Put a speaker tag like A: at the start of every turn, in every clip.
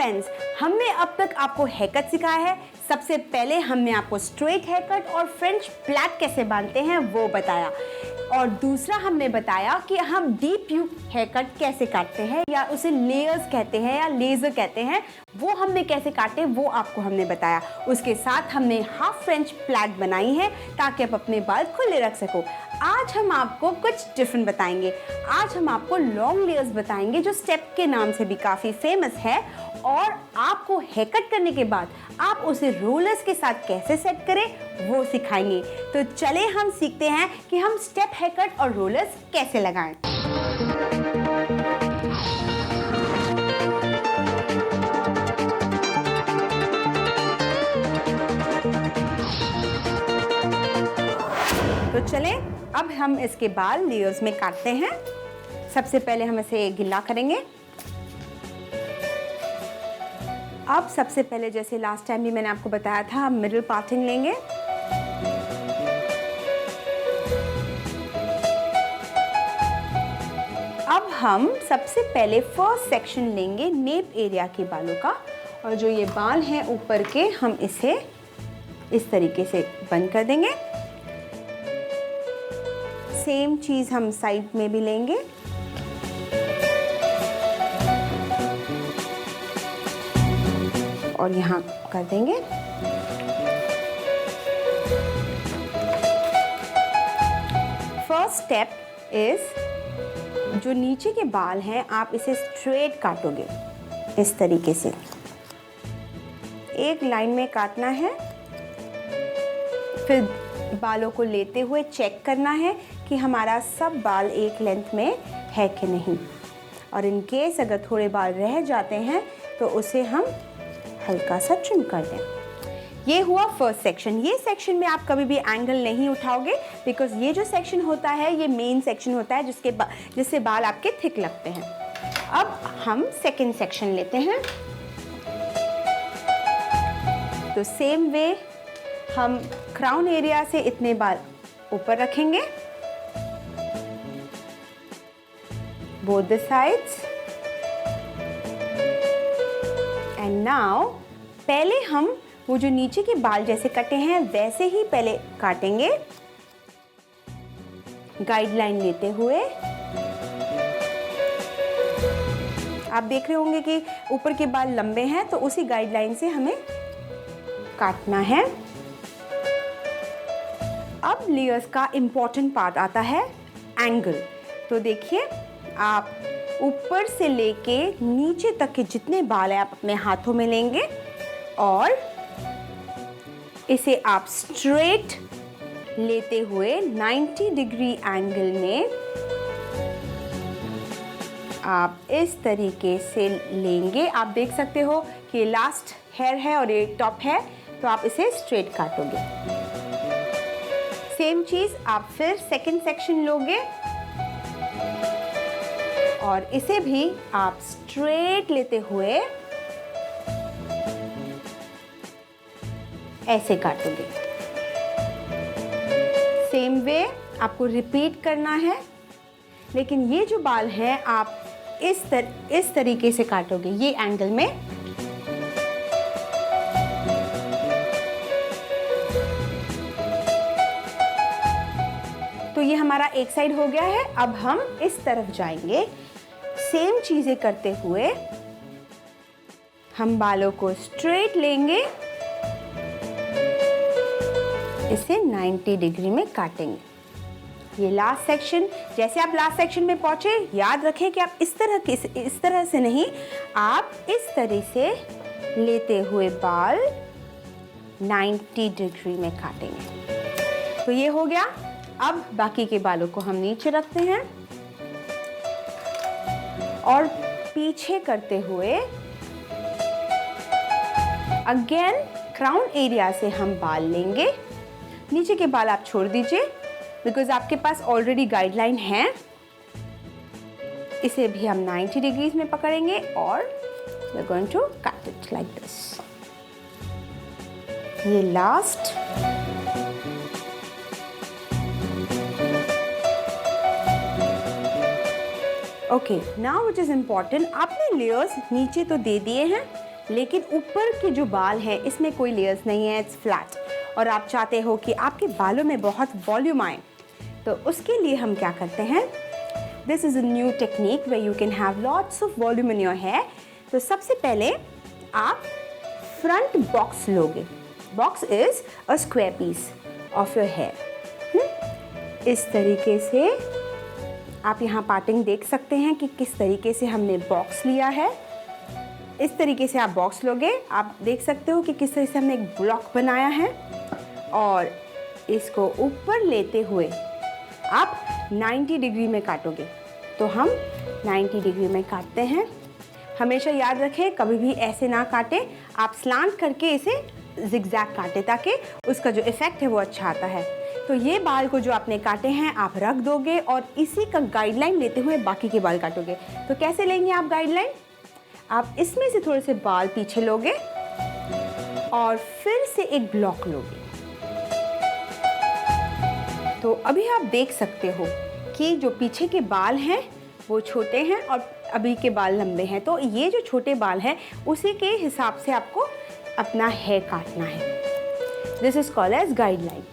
A: Friends, हमने अब तक आपको हेयर कट सिखाया है। सबसे पहले हमने आपको स्ट्रेट हेयर कट और फ्रेंच प्लैट कैसे बांधते हैं वो बताया, और दूसरा हमने बताया कि हम डीप यू हेयर कट कैसे काटते हैं, या उसे लेयर्स कहते हैं या लेज़र कहते हैं, वो हमने कैसे काटे वो आपको हमने बताया। उसके साथ हमने हाफ फ्रेंच प्लैट बनाई है ताकि आप अपने बाल खुले रख सको। आज हम आपको कुछ डिफरेंट बताएंगे। आज हम आपको लॉन्ग लेयर्स बताएंगे जो स्टेप के नाम से भी काफ़ी फेमस है, और आपको हेयर कट करने के बाद आप उसे रोलर्स के साथ कैसे सेट करें वो सिखाएंगे। तो चले हम सीखते हैं कि हम स्टेप हेयर कट और रोलर्स कैसे लगाएं। तो चलें अब हम इसके बाल लेयर्स में काटते हैं। सबसे पहले हम इसे गिला करेंगे। अब सबसे पहले जैसे लास्ट टाइम भी मैंने आपको बताया था, हम मिडिल पार्टिंग लेंगे। अब हम सबसे पहले फर्स्ट सेक्शन लेंगे नेप एरिया के बालों का, और जो ये बाल हैं ऊपर के, हम इसे इस तरीके से बंद कर देंगे। सेम चीज़ हम साइड में भी लेंगे। और यहाँ कर देंगे। फर्स्ट स्टेप इज, जो नीचे के बाल हैं आप इसे स्ट्रेट काटोगे इस तरीके से, एक लाइन में काटना है। फिर बालों को लेते हुए चेक करना है कि हमारा सब बाल एक लेंथ में है कि नहीं, और इन केस अगर थोड़े बाल रह जाते हैं तो उसे हम हल्का सा ट्रिम कर दें। ये हुआ फर्स्ट सेक्शन। ये सेक्शन में आप कभी भी एंगल नहीं उठाओगे, बिकॉज ये जो सेक्शन होता है ये मेन सेक्शन होता है जिससे बाल आपके थिक लगते हैं। अब हम सेकंड सेक्शन लेते हैं। तो सेम वे हम क्राउन एरिया से इतने बाल ऊपर रखेंगे, both the sides. And now पहले हम वो जो नीचे के बाल जैसे कटे हैं वैसे ही पहले काटेंगे, गाइडलाइन लेते हुए। आप देख रहे होंगे कि ऊपर के बाल लंबे हैं, तो उसी गाइडलाइन से हमें काटना है। अब लेयर्स का इंपॉर्टेंट पार्ट आता है एंगल। तो देखिए, आप ऊपर से लेके नीचे तक के जितने बाल हैं आप अपने हाथों में लेंगे, और इसे आप स्ट्रेट लेते हुए 90 डिग्री एंगल में आप इस तरीके से लेंगे। आप देख सकते हो कि लास्ट हेयर है और ये टॉप है, तो आप इसे स्ट्रेट काटोगे। सेम चीज आप फिर सेकंड सेक्शन लोगे, और इसे भी आप स्ट्रेट लेते हुए ऐसे काटोगे। सेम वे आपको रिपीट करना है, लेकिन ये जो बाल हैं आप इस तरीके से काटोगे, ये एंगल में। तो ये हमारा एक साइड हो गया है। अब हम इस तरफ जाएंगे। सेम चीजें करते हुए हम बालों को स्ट्रेट लेंगे, इसे 90 डिग्री में काटेंगे। ये लास्ट सेक्शन। जैसे आप लास्ट सेक्शन में पहुंचे, याद रखें कि आप इस तरह से नहीं, आप इस तरह से लेते हुए बाल 90 डिग्री में काटेंगे। तो ये हो गया। अब बाकी के बालों को हम नीचे रखते हैं और पीछे करते हुए अगेन क्राउन एरिया से हम बाल लेंगे। नीचे के बाल आप छोड़ दीजिए, बिकॉज आपके पास ऑलरेडी गाइडलाइन है। इसे भी हम 90 डिग्रीज में पकड़ेंगे और we are going to cut it like this. ये last. Okay, now which is important, आपने लेयर्स नीचे तो दे दिए हैं, लेकिन ऊपर के जो बाल है इसमें कोई लेयर्स नहीं है, इट्स फ्लैट, और आप चाहते हो कि आपके बालों में बहुत वॉल्यूम आए, तो उसके लिए हम क्या करते हैं, this is a new technique way you can have lots of volume in your hair. तो सबसे पहले आप फ्रंट बॉक्स लोगे। Box is a square piece of your hair. इस तरीके से आप यहाँ पार्टिंग देख सकते हैं कि किस तरीके से हमने बॉक्स लिया है। इस तरीके से आप बॉक्स लोगे, आप देख सकते हो कि किस तरह से हमने एक ब्लॉक बनाया है, और इसको ऊपर लेते हुए आप 90 डिग्री में काटोगे। तो हम 90 डिग्री में काटते हैं। हमेशा याद रखें कभी भी ऐसे ना काटें, आप स्लांट करके इसे जिगजैग काटें ताकि उसका जो इफ़ेक्ट है वो अच्छा आता है। तो ये बाल को जो आपने काटे हैं आप रख दोगे और इसी का गाइडलाइन लेते हुए बाकी के बाल काटोगे। तो कैसे लेंगे आप गाइडलाइन, आप इसमें से थोड़े से बाल पीछे लोगे और फिर से एक ब्लॉक लोगे। तो अभी आप देख सकते हो कि जो पीछे के बाल हैं वो छोटे हैं और अभी के बाल लंबे हैं। तो ये जो छोटे बाल हैं उसी के हिसाब से आपको अपना हेयर काटना है। This is called as guideline.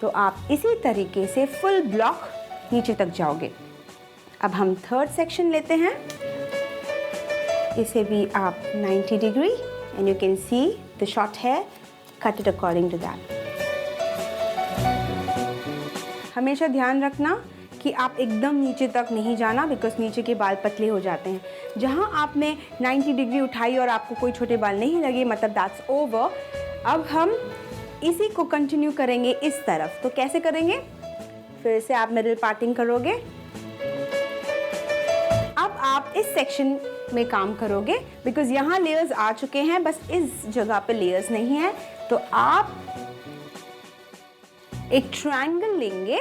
A: तो आप इसी तरीके से फुल ब्लॉक नीचे तक जाओगे। अब हम थर्ड सेक्शन लेते हैं, इसे भी आप 90 degree and you can see the short hair, cut it according to that. हमेशा ध्यान रखना कि आप एकदम नीचे तक नहीं जाना, बिकॉज नीचे के बाल पतले हो जाते हैं। जहाँ आपने 90 डिग्री उठाई और आपको कोई छोटे बाल नहीं लगे, मतलब दैट्स ओवर। अब हम इसी को कंटिन्यू करेंगे इस तरफ। तो कैसे करेंगे, फिर से आप मिडिल पार्टिंग करोगे। अब आप इस सेक्शन में काम करोगे, बिकॉज यहाँ लेयर्स आ चुके हैं, बस इस जगह पे लेयर्स नहीं है। तो आप एक ट्रायंगल लेंगे।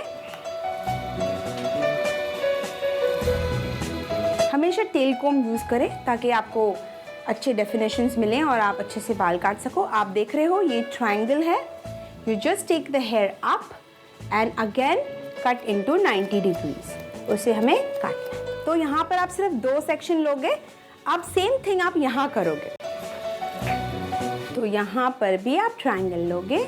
A: हमेशा टेल कोम यूज करें ताकि आपको अच्छे डेफिनेशंस मिलें और आप अच्छे से बाल काट सको। आप देख रहे हो ये ट्रायंगल है। You just take the hair up and again cut into 90 degrees, उसे हमें काटना है। तो यहाँ पर आप सिर्फ 2 सेक्शन लोगे। अब सेम थिंग आप यहाँ करोगे। तो यहाँ पर भी आप ट्रायंगल लोगे।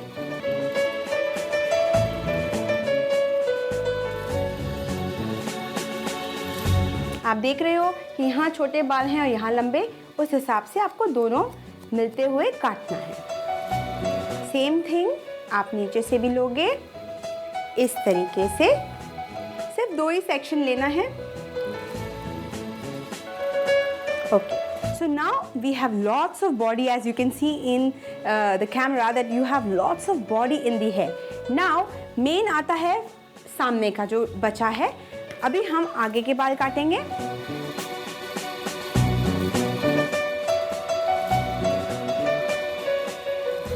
A: आप देख रहे हो कि यहाँ छोटे बाल हैं और यहाँ लंबे, उस हिसाब से आपको दोनों मिलते हुए काटना है। सेम थिंग आप नीचे से भी लोगे इस तरीके से। सिर्फ 2 ही सेक्शन लेना है। Okay, so now we have lots of body, as you can see in the camera that you have lots of body in the hair. Now main आता है सामने का जो बचा है। अभी हम आगे के बाल काटेंगे।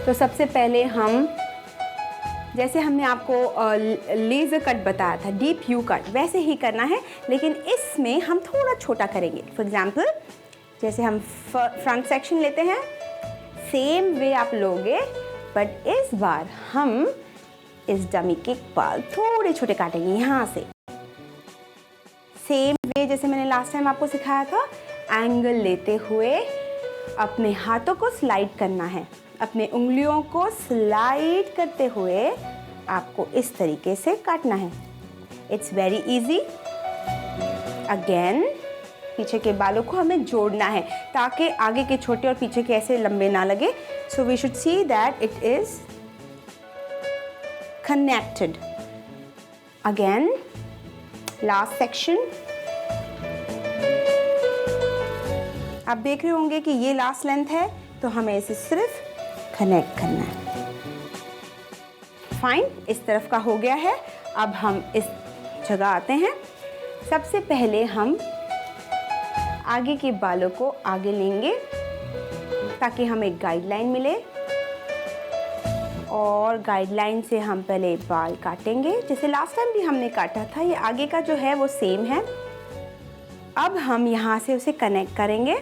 A: तो सबसे पहले हम, जैसे हमने आपको लेज़र कट बताया था, डीप यू कट, वैसे ही करना है, लेकिन इसमें हम थोड़ा छोटा करेंगे। फॉर एग्जाम्पल जैसे हम फ्रंट सेक्शन लेते हैं, सेम वे आप लोगे, बट इस बार हम इस डमी के बाल थोड़े छोटे काटेंगे। यहाँ से सेम वे जैसे मैंने लास्ट टाइम आपको सिखाया था, एंगल लेते हुए अपने हाथों को स्लाइड करना है। अपने उंगलियों को स्लाइड करते हुए आपको इस तरीके से काटना है। It's very easy. अगेन पीछे के बालों को हमें जोड़ना है ताकि आगे के छोटे और पीछे के ऐसे लंबे ना लगे। So we should see that it is connected. Again last section. आप देख रहे होंगे कि ये लास्ट लेंथ है, तो हमें इसे सिर्फ कनेक्ट करना है। फाइन, इस तरफ का हो गया है। अब हम इस जगह आते हैं। सबसे पहले हम आगे के बालों को आगे लेंगे ताकि हमें गाइडलाइन मिले, और गाइडलाइन से हम पहले बाल काटेंगे जैसे लास्ट टाइम भी हमने काटा था। ये आगे का जो है वो सेम है। अब हम यहाँ से उसे कनेक्ट करेंगे।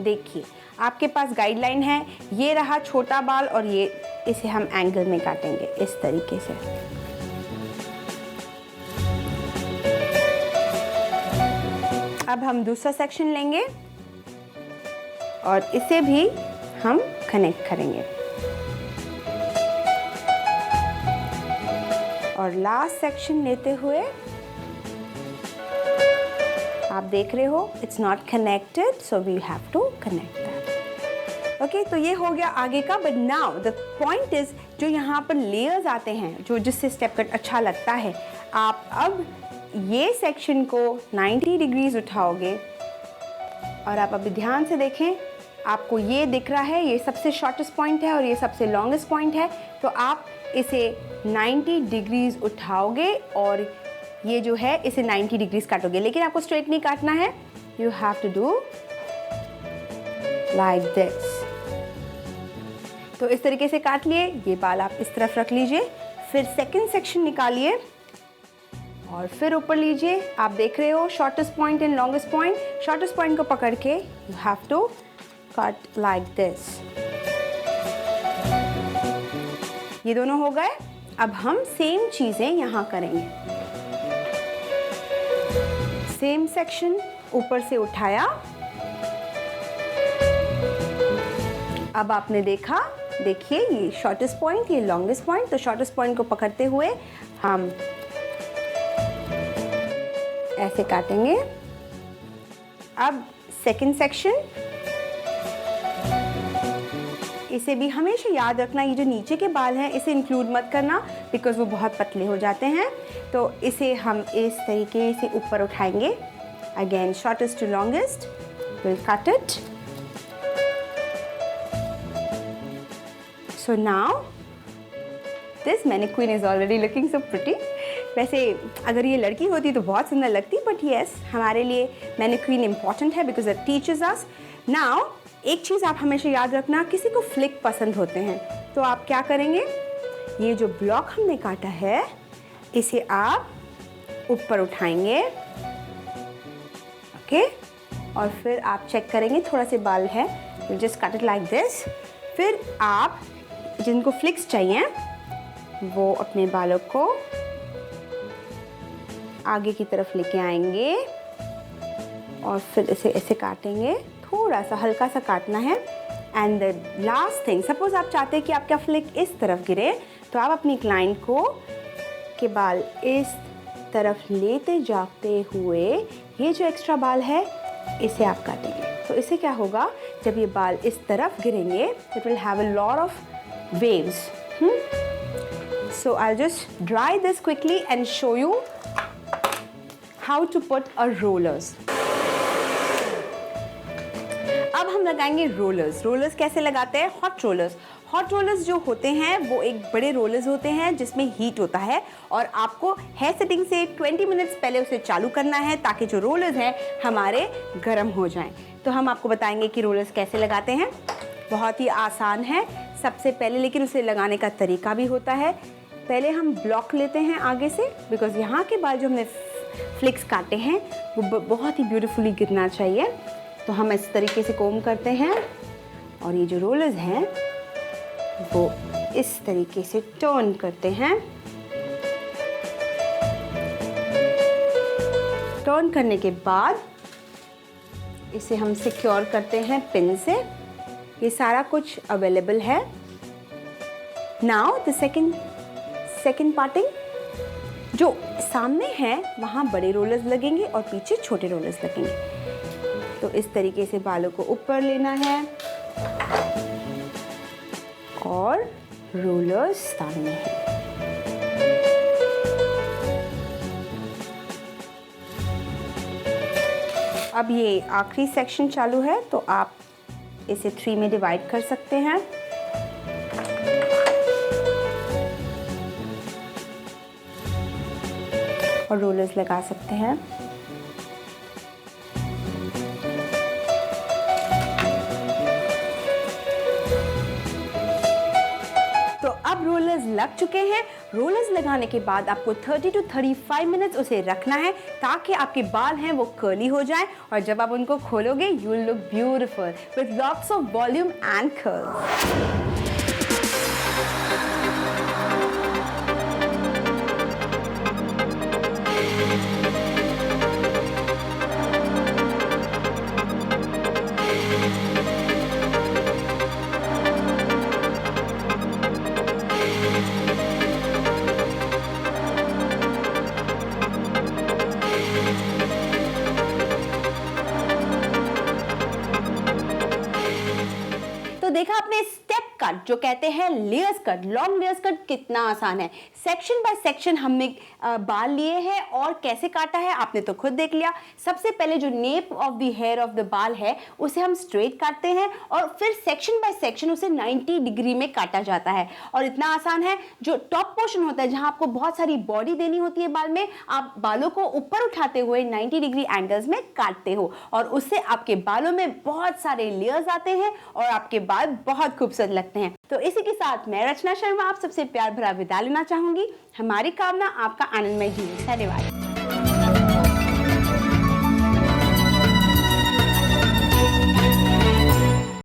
A: देखिए आपके पास गाइडलाइन है, ये रहा छोटा बाल और ये, इसे हम एंगल में काटेंगे इस तरीके से। अब हम दूसरा सेक्शन लेंगे। और इसे भी हम कनेक्ट करेंगे। और लास्ट सेक्शन लेते हुए आप देख रहे हो it's not connected, so we have to connect that. Okay, तो ये हो गया आगे का। But now the point is, जो यहाँ पर लेयर्स आते हैं, जो जिससे स्टेप कट अच्छा लगता है, आप अब ये सेक्शन को 90 डिग्रीज उठाओगे और आप अभी ध्यान से देखें, आपको ये दिख रहा है, ये सबसे शॉर्टेस्ट पॉइंट है और ये सबसे लॉन्गेस्ट पॉइंट है। तो आप इसे 90 डिग्रीज उठाओगे और ये जो है इसे 90 डिग्रीज काटोगे, लेकिन आपको स्ट्रेट नहीं काटना है। You have to do like this. तो इस तरीके से काट लिए, ये बाल आप इस तरफ रख लीजिए। फिर सेकंड सेक्शन निकालिए और फिर ऊपर लीजिए। आप देख रहे हो shortest point and longest point. Shortest point को पकड़ के you have to cut like this. ये दोनों हो गए। अब हम सेम चीजें यहां करेंगे। सेम सेक्शन ऊपर से उठाया। अब आपने देखा, देखिए ये शॉर्टेस्ट पॉइंट, ये लॉन्गेस्ट पॉइंट। तो शॉर्टेस्ट पॉइंट को पकड़ते हुए हम ऐसे काटेंगे। अब सेकंड सेक्शन, इसे भी हमेशा याद रखना, ये जो नीचे के बाल हैं इसे इंक्लूड मत करना, बिकॉज वो बहुत पतले हो जाते हैं। तो इसे हम इस तरीके से ऊपर उठाएंगे। Again shortest to longest, will cut it. So now this mannequin is already looking so pretty. वैसे अगर ये लड़की होती तो बहुत सुंदर लगती, बट येस, हमारे लिए मैनिक्विन इंपॉर्टेंट है because it teaches us. Now एक चीज़ आप हमेशा याद रखना, किसी को फ्लिक पसंद होते हैं, तो आप क्या करेंगे, ये जो ब्लॉक हमने काटा है इसे आप ऊपर उठाएंगे। ओके, और फिर आप चेक करेंगे थोड़ा से बाल है, you just cut it like this. फिर आप जिनको फ्लिक्स चाहिए वो अपने बालों को आगे की तरफ लेके आएंगे और फिर इसे ऐसे काटेंगे। थोड़ा सा हल्का सा काटना है। And the last thing, suppose आप चाहते हैं कि आपका फ्लिक इस तरफ गिरे, तो आप अपनी क्लाइंट को के बाल इस तरफ लेते जाते हुए ये जो एक्स्ट्रा बाल है इसे आप काटेंगे। तो इससे क्या होगा, जब ये बाल इस तरफ गिरेंगे, it will have a lot of waves. So I'll just dry this quickly and show you how to put a rollers. अब हम लगाएंगे रोलर्स। रोलर्स कैसे लगाते हैं? Hot rollers. हॉट रोलर्स जो होते हैं वो एक बड़े रोलर्स होते हैं जिसमें हीट होता है और आपको हेयर सेटिंग से 20 मिनट्स पहले उसे चालू करना है ताकि जो रोलर्स हैं हमारे गर्म हो जाएं। तो हम आपको बताएंगे कि रोलर्स कैसे लगाते हैं। बहुत ही आसान है सबसे पहले, लेकिन उसे लगाने का तरीका भी होता है। पहले हम ब्लॉक लेते हैं आगे से, बिकॉज यहाँ के बाल जो हमने फ्लिक्स काटे हैं वो बहुत ही ब्यूटीफुली गिरना चाहिए। तो हम इस तरीके से कोम करते हैं और ये जो रोलर्स हैं वो इस तरीके से टर्न करते हैं। टर्न करने के बाद इसे हम सिक्योर करते हैं पिन से। ये सारा कुछ अवेलेबल है। नाउ द सेकंड पार्टिंग, जो सामने है वहाँ बड़े रोलर्स लगेंगे और पीछे छोटे रोलर्स लगेंगे। तो इस तरीके से बालों को ऊपर लेना है और रोलर्स सामने हैं। अब ये आखिरी सेक्शन चालू है, तो आप इसे 3 में डिवाइड कर सकते हैं। और रोलर्स लगा सकते हैं। तो अब रोलर्स लग चुके हैं। रोलर्स लगाने के बाद आपको 30 to 35 मिनट्स उसे रखना है ताकि आपके बाल हैं वो कर्ली हो जाएं और जब आप उनको खोलोगे you will look beautiful with lots of volume and curls. जो कहते हैं layers cut, long layers cut कितना आसान है। सेक्शन बाय सेक्शन हमने बाल लिए हैं और कैसे काटा है आपने तो खुद देख लिया। सबसे पहले जो nape of the hair of the बाल है उसे हम स्ट्रेट काटते हैं और फिर सेक्शन बाय सेक्शन उसे 90 डिग्री में काटा जाता है। और इतना आसान है, जो टॉप पोर्शन होता है जहां आपको बहुत सारी बॉडी देनी होती है बाल में, आप बालों को ऊपर उठाते हुए 90 डिग्री एंगल्स में काटते हो और उससे आपके बालों में बहुत सारे लेयर्स आते हैं और आपके बाल बहुत खूबसूरत लगते हैं। तो इसी के साथ मैं रचना शर्मा आप सबसे प्यार भरा विदा लेना चाहूंगी। हमारी कामना आपका आनंदमय जीवन। धन्यवाद।